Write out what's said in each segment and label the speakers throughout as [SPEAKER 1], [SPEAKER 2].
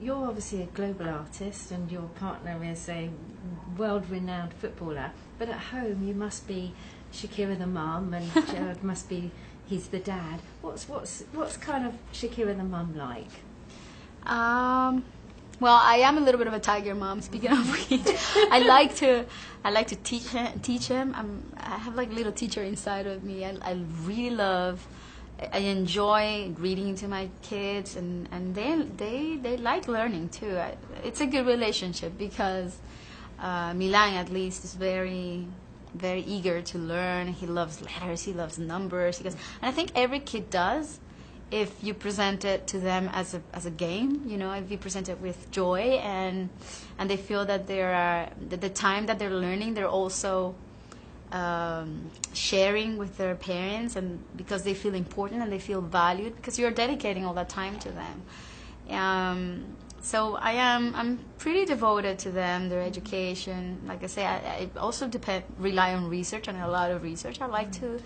[SPEAKER 1] you're obviously a global artist and your partner is a world-renowned footballer, but at home you must be Shakira the mum and Gerard must be he's the dad. What's kind of Shakira the mum like?
[SPEAKER 2] Well, I am a little bit of a tiger mom. Speaking of which, I like to teach him. I have like a little teacher inside of me. I really love. I enjoy reading to my kids, and they like learning too. It's a good relationship because Milan at least is very eager to learn. He loves letters. He loves numbers. And I think every kid does. If you present it to them as a game, if you present it with joy and they feel that that the time that they're learning, they're also sharing with their parents, and because they feel important and they feel valued because you're dedicating all that time to them. So I'm pretty devoted to them, their education. Like I say, I also rely on research and a lot of research. I like to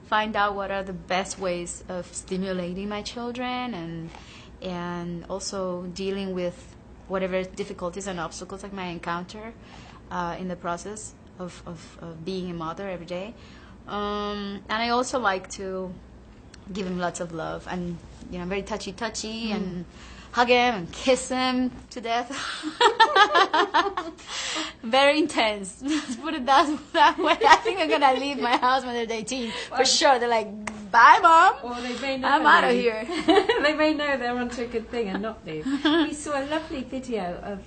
[SPEAKER 2] find out what are the best ways of stimulating my children and also dealing with whatever difficulties and obstacles I might encounter in the process of being a mother every day. And I also like to give him lots of love, and very touchy and hug him and kiss him to death. Very intense. Let's put it that way. I think they're gonna leave my house when they're 18 for sure. They're like, "Bye, mom.
[SPEAKER 1] Or they may know
[SPEAKER 2] I'm out of here."
[SPEAKER 1] They may know they're onto a good thing and not leave. We saw a lovely video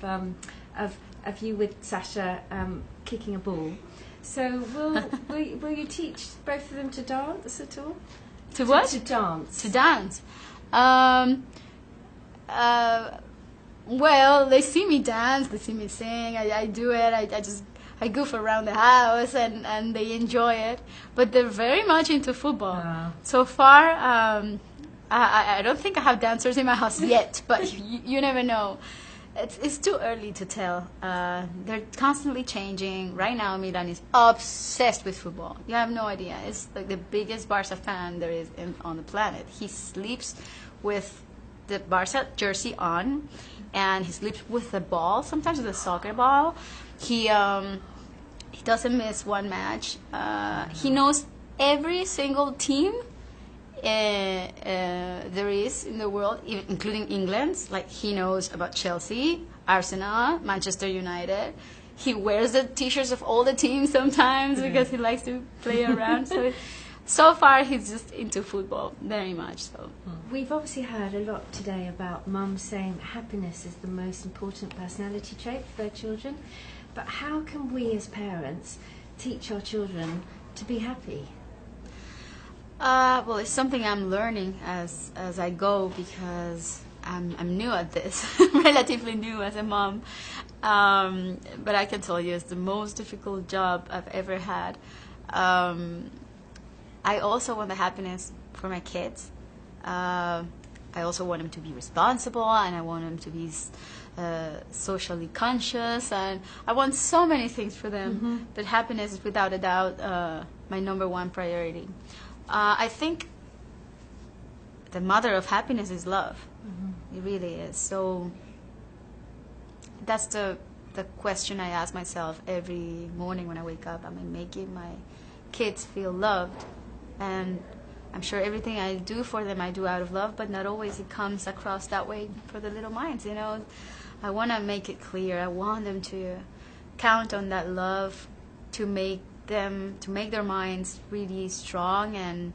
[SPEAKER 1] of you with Sasha kicking a ball. So will you teach both of them to dance at all?
[SPEAKER 2] To what?
[SPEAKER 1] To dance.
[SPEAKER 2] To dance. Well, they see me dance, they see me sing, I do it, I goof around the house and they enjoy it. But they're very much into football. So far, I don't think I have dancers in my house yet, but you never know. It's too early to tell. They're constantly changing. Right now, Milan is obsessed with football. You have no idea. It's like the biggest Barca fan there is on the planet. He sleeps with the Barca jersey on, and he sleeps with the ball, sometimes with a soccer ball. He doesn't miss one match. He knows every single team there is in the world, including England's. Like, he knows about Chelsea, Arsenal, Manchester United. He wears the t-shirts of all the teams sometimes because he likes to play around. So far, he's just into football very much. So
[SPEAKER 1] we've obviously heard a lot today about mums saying happiness is the most important personality trait for their children. But how can we as parents teach our children to be happy?
[SPEAKER 2] Well, it's something I'm learning as I go because I'm new at this, relatively new as a mom. But I can tell you, it's the most difficult job I've ever had. I also want the happiness for my kids. I also want them to be responsible, and I want them to be socially conscious, and I want so many things for them. But happiness is without a doubt my number one priority. I think the mother of happiness is love. It really is. So that's the question I ask myself every morning when I wake up. Am I making my kids feel loved? And I'm sure everything I do for them, I do out of love, but not always it comes across that way for the little minds, I want to make it clear. I want them to count on that love to make their minds really strong and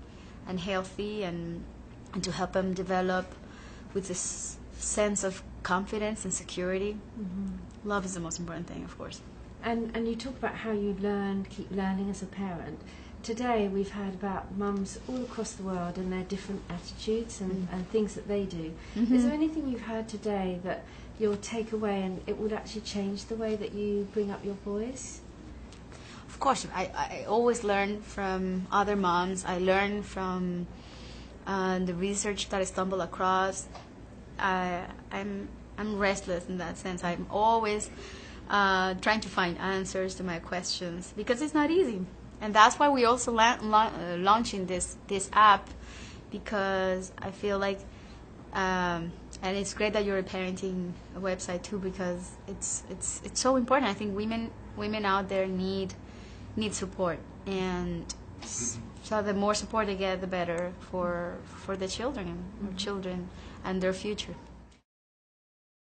[SPEAKER 2] healthy, and to help them develop with this sense of confidence and security. Love is the most important thing, of course.
[SPEAKER 1] And you talk about how you keep learning as a parent. Today we've heard about mums all across the world and their different attitudes and things that they do. Is there anything you've heard today that you'll take away and it would actually change the way that you bring up your boys?
[SPEAKER 2] Of course, I always learn from other moms. I learn from the research that I stumble across. I'm restless in that sense. I'm always trying to find answers to my questions because it's not easy. And that's why we also launching this app, because I feel like And it's great that you're a parenting website too, because it's so important. I think women out there need support, and so the more support they get, the better for the children and their future.